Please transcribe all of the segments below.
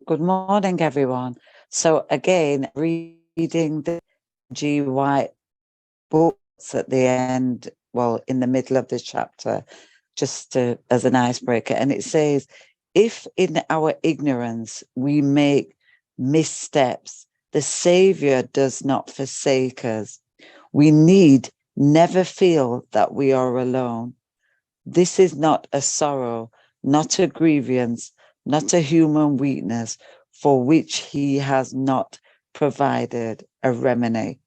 Good morning, everyone. So again, reading the G. White books at the end, well, in the middle of the chapter, as an icebreaker. And it says, if in our ignorance we make missteps, the Savior does not forsake us. We need never feel that we are alone. This is not a sorrow, not a grievance, not a human weakness for which he has not provided a remedy.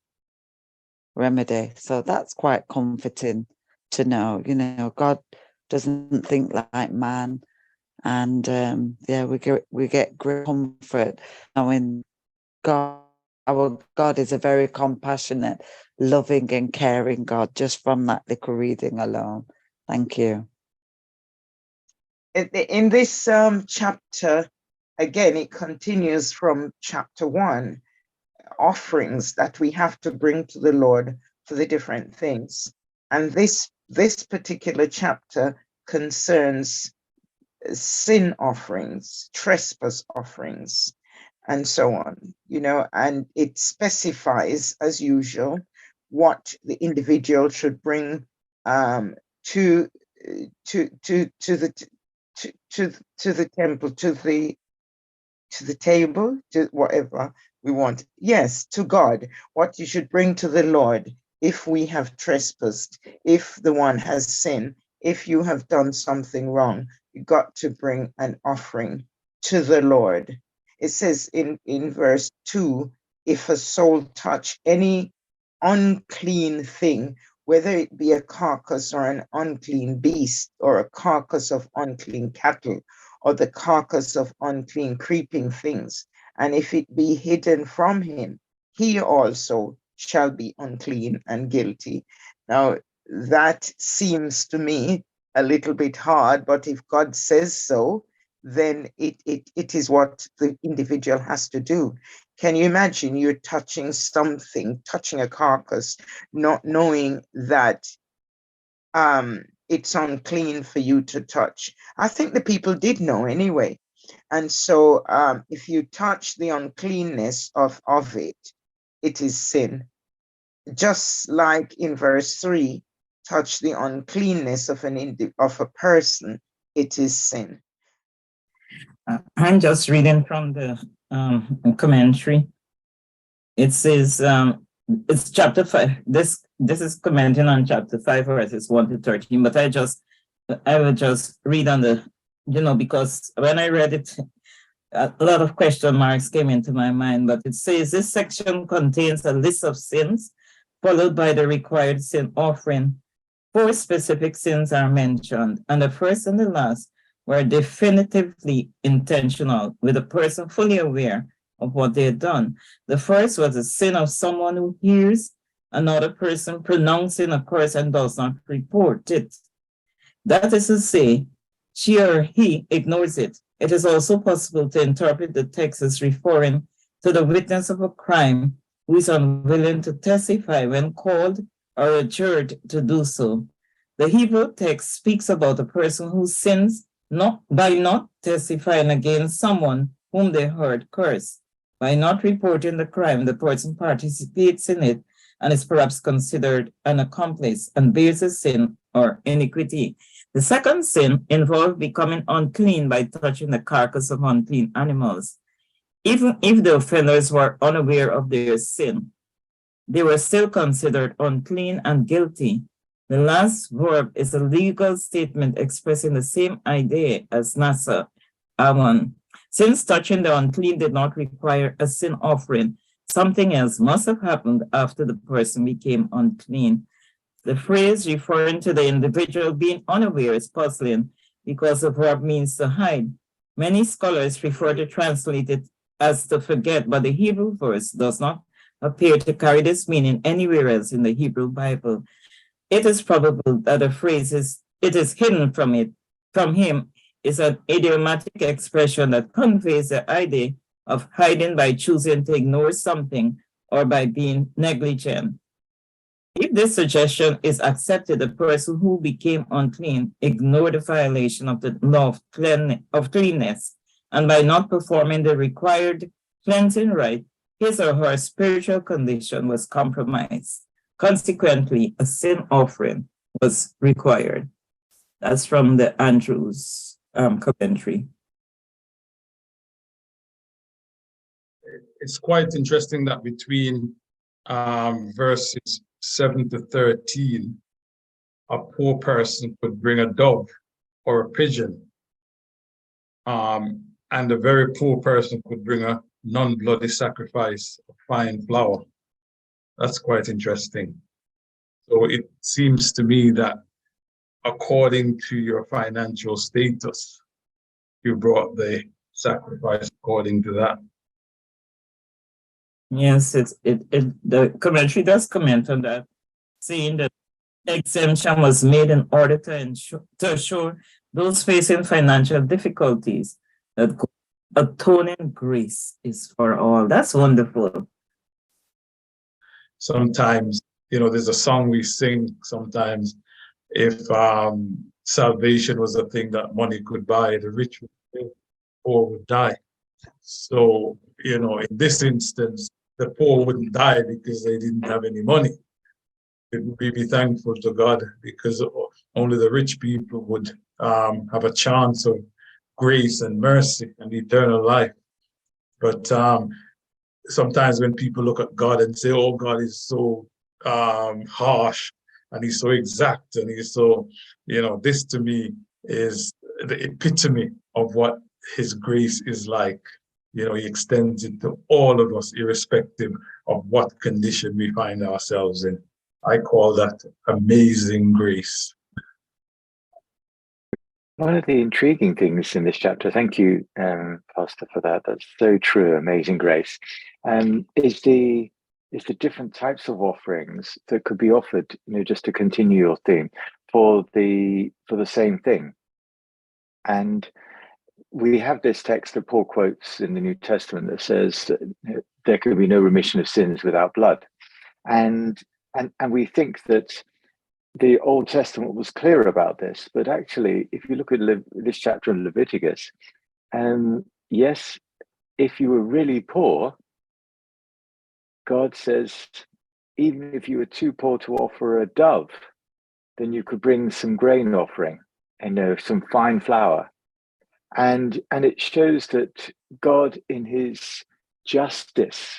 So that's quite comforting to know, God doesn't think like man. And we get great comfort knowing our God is a very compassionate, loving and caring God, just from that little reading alone. Thank you. In this chapter, again, it continues from chapter 1, offerings that we have to bring to the Lord for the different things. And this particular chapter concerns sin offerings, trespass offerings, and so on, and it specifies, as usual, what the individual should bring to the temple, to the table, to whatever we want. Yes, to God, what you should bring to the Lord if we have trespassed, if the one has sinned, if you have done something wrong, you got to bring an offering to the Lord. It says in verse 2, if a soul touch any unclean thing, whether it be a carcass or an unclean beast, or a carcass of unclean cattle, or the carcass of unclean creeping things, and if it be hidden from him, he also shall be unclean and guilty. Now, that seems to me a little bit hard, but if God says so, then it is what the individual has to do. Can you imagine you're touching something, touching a carcass, not knowing that it's unclean for you to touch? I think the people did know anyway. And so if you touch the uncleanness of it, it is sin. Just like in verse 3, touch the uncleanness of a person, it is sin. I'm just reading from the commentary. It says, it's chapter 5. This is commenting on chapter 5, verses 1 to 13. But I will just read on the, because when I read it, a lot of question marks came into my mind. But it says this section contains a list of sins, followed by the required sin offering. 4 specific sins are mentioned, and the first and the last were definitively intentional, with the person fully aware of what they had done. The first was the sin of someone who hears another person pronouncing a curse and does not report it. That is to say, she or he ignores it. It is also possible to interpret the text as referring to the witness of a crime who is unwilling to testify when called or adjured to do so. The Hebrew text speaks about a person who sins by not testifying against someone whom they heard curse. By not reporting the crime, the person participates in it and is perhaps considered an accomplice and bears a sin or iniquity. The second sin involved becoming unclean by touching the carcass of unclean animals. Even if the offenders were unaware of their sin, they were still considered unclean and guilty. The last verb is a legal statement expressing the same idea as nasa, awan. Since touching the unclean did not require a sin offering, something else must have happened after the person became unclean. The phrase referring to the individual being unaware is puzzling because the verb means to hide. Many scholars prefer to translate it as to forget, but the Hebrew verse does not appear to carry this meaning anywhere else in the Hebrew Bible. It is probable that the phrase "it is hidden from him" is an idiomatic expression that conveys the idea of hiding by choosing to ignore something or by being negligent. If this suggestion is accepted, the person who became unclean ignored the violation of the law of cleanness and by not performing the required cleansing rite, his or her spiritual condition was compromised. Consequently, a sin offering was required. That's from the Andrews commentary. It's quite interesting that between verses 7 to 13, a poor person could bring a dove or a pigeon, and a very poor person could bring a non-bloody sacrifice of fine flour. That's quite interesting. So it seems to me that according to your financial status, you brought the sacrifice according to that. Yes, the commentary does comment on that, saying that exemption was made in order to assure those facing financial difficulties that atoning grace is for all. That's wonderful. Sometimes, there's a song we sing sometimes, if salvation was a thing that money could buy, the rich would live, poor would die. So, in this instance, the poor wouldn't die because they didn't have any money. We be thankful to God because only the rich people would have a chance of grace and mercy and eternal life. But sometimes when people look at God and say, oh, God is so harsh and he's so exact and he's so, this to me is the epitome of what his grace is like. He extends it to all of us, irrespective of what condition we find ourselves in. I call that amazing grace. One of the intriguing things in this chapter, thank you, Pastor, for that. That's so true, amazing grace, is the different types of offerings that could be offered, just to continue your theme, for the same thing. And we have this text that Paul quotes in the New Testament that says that there could be no remission of sins without blood. And we think that the Old Testament was clear about this, but actually, if you look at this chapter in Leviticus, yes, if you were really poor, God says, even if you were too poor to offer a dove, then you could bring some grain offering and some fine flour. And it shows that God, in his justice,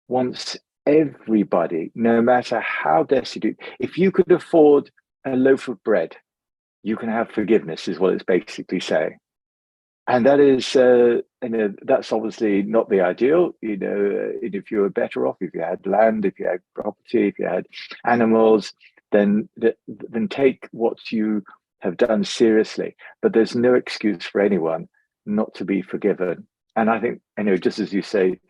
wants everybody, no matter how destitute. If you could afford a loaf of bread, you can have forgiveness, is what it's basically saying. And that is, that's obviously not the ideal. If you were better off, if you had land, if you had property, if you had animals, then take what you have done seriously. But there's no excuse for anyone not to be forgiven. And I think, just as you say,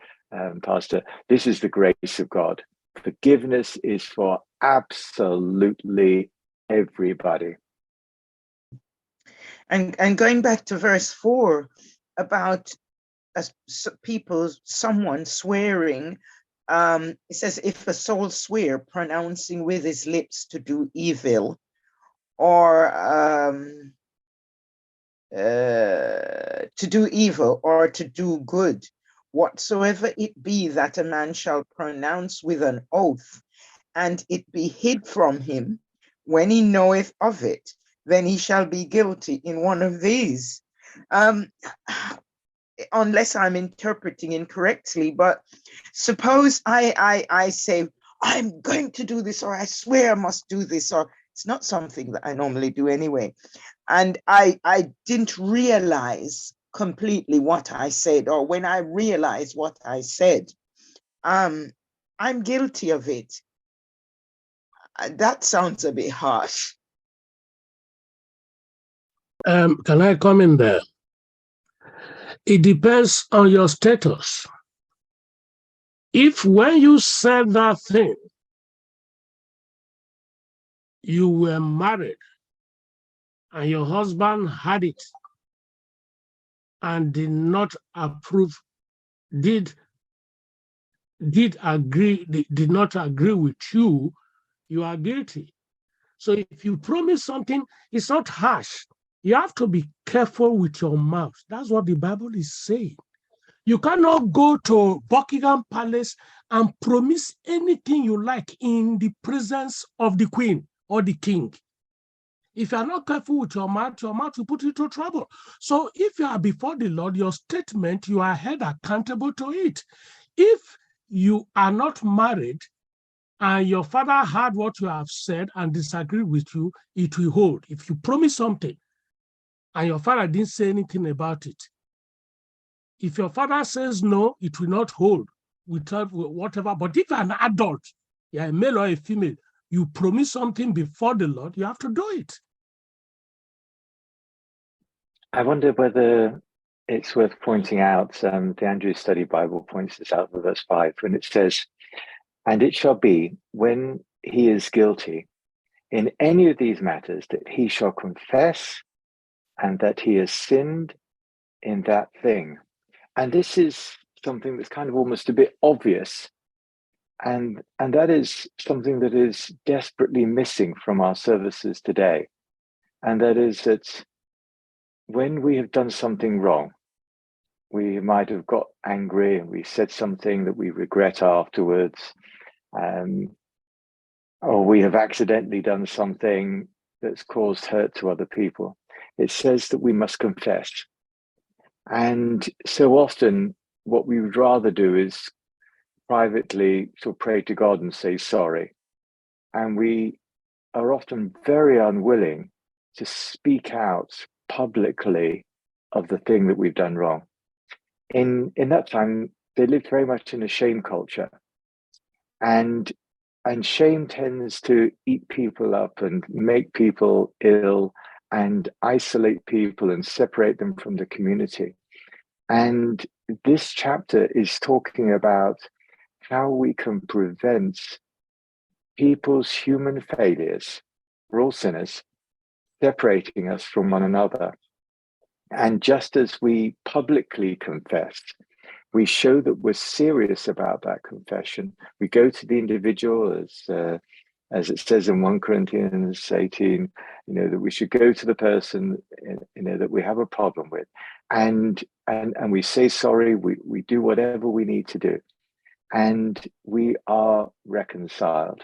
Pastor, this is the grace of God. Forgiveness is for absolutely everybody. And going back to verse 4 about someone swearing, it says, if a soul swear, pronouncing with his lips to do evil, or to do evil or to do good, whatsoever it be that a man shall pronounce with an oath, and it be hid from him, when he knoweth of it, then he shall be guilty in one of these. Unless I'm interpreting incorrectly, but suppose I say, I'm going to do this, or I swear I must do this, or it's not something that I normally do anyway. And I didn't realize completely what I said, or when I realized what I said, I'm guilty of it. That sounds a bit harsh. Can I come in there? It depends on your status. If when you said that thing, you were married and your husband had it and did not approve, did not agree with you, you are guilty. So if you promise something, it's not harsh. You have to be careful with your mouth. That's what the Bible is saying. You cannot go to Buckingham Palace and promise anything you like in the presence of the queen or the king. If you are not careful with your mouth will put you into trouble. So if you are before the Lord, your statement, you are held accountable to it. If you are not married and your father heard what you have said and disagreed with you, it will hold. If you promise something and your father didn't say anything about it, if your father says no, it will not hold without whatever. But if you're an adult, you're a male or a female, you promise something before the Lord, you have to do it. I wonder whether it's worth pointing out, the Andrews Study Bible points this out in verse 5, when it says, "And it shall be, when he is guilty in any of these matters, that he shall confess, and that he has sinned in that thing." And this is something that's kind of almost a bit obvious. And that is something that is desperately missing from our services today. And that is that when we have done something wrong, we might have got angry and we said something that we regret afterwards, or we have accidentally done something that's caused hurt to other people. It says that we must confess. And so often what we would rather do is privately sort of pray to God and say sorry. And we are often very unwilling to speak out publicly of the thing that we've done wrong. In that time, they lived very much in a shame culture. And shame tends to eat people up and make people ill and isolate people and separate them from the community. And this chapter is talking about how we can prevent people's human failures, we're all sinners, separating us from one another. And just as we publicly confess, we show that we're serious about that confession. We go to the individual, as it says in 1 Corinthians 18, that we should go to the person, that we have a problem with, and we say sorry. We do whatever we need to do, and we are reconciled.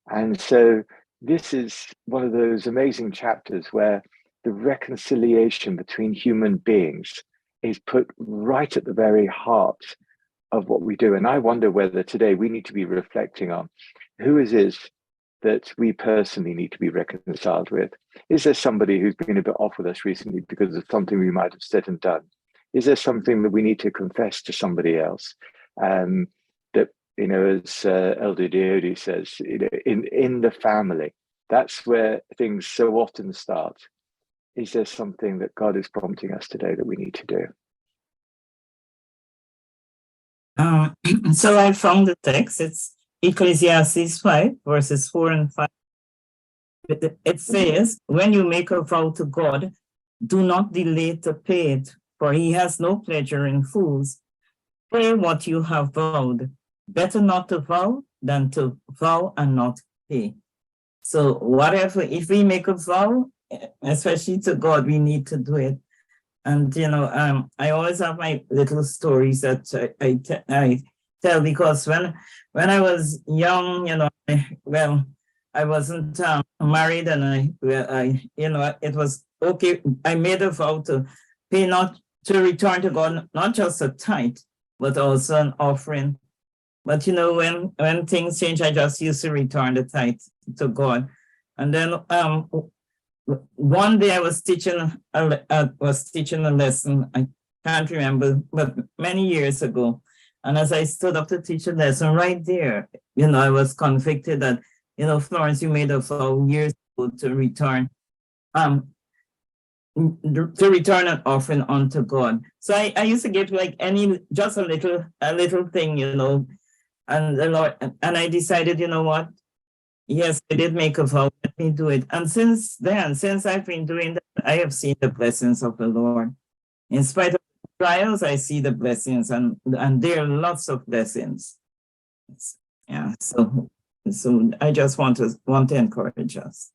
And so this is one of those amazing chapters where the reconciliation between human beings is put right at the very heart of what we do. And I wonder whether today we need to be reflecting on who it is that we personally need to be reconciled with. Is there somebody who's been a bit off with us recently because of something we might have said and done? Is there something that we need to confess to somebody else? That, as Elder Diode says, in the family, that's where things so often start. Is there something that God is prompting us today that we need to do? So I found the text. It's Ecclesiastes 5, verses 4 and 5. It says, "When you make a vow to God, do not delay to pay it, for he has no pleasure in fools. Pay what you have vowed. Better not to vow than to vow and not pay." So whatever, if we make a vow, especially to God, we need to do it. And, I always have my little stories that I tell, because when I was young, I wasn't married, and it was okay. I made a vow to pay, not to return to God, not just a tithe, but also an offering. But, when things change, I just used to return the tithe to God. And then one day I was teaching a lesson. I can't remember, but many years ago. And as I stood up to teach a lesson right there, I was convicted that, Florence, you made a vow years ago to return an offering unto God. So I used to give just a little thing, and the Lord, and I decided, what? Yes, I did make a vow. Let me do it. And since I've been doing that, I have seen the blessings of the Lord. In spite of the trials, I see the blessings, and there are lots of blessings. Yeah. So I just want to encourage us.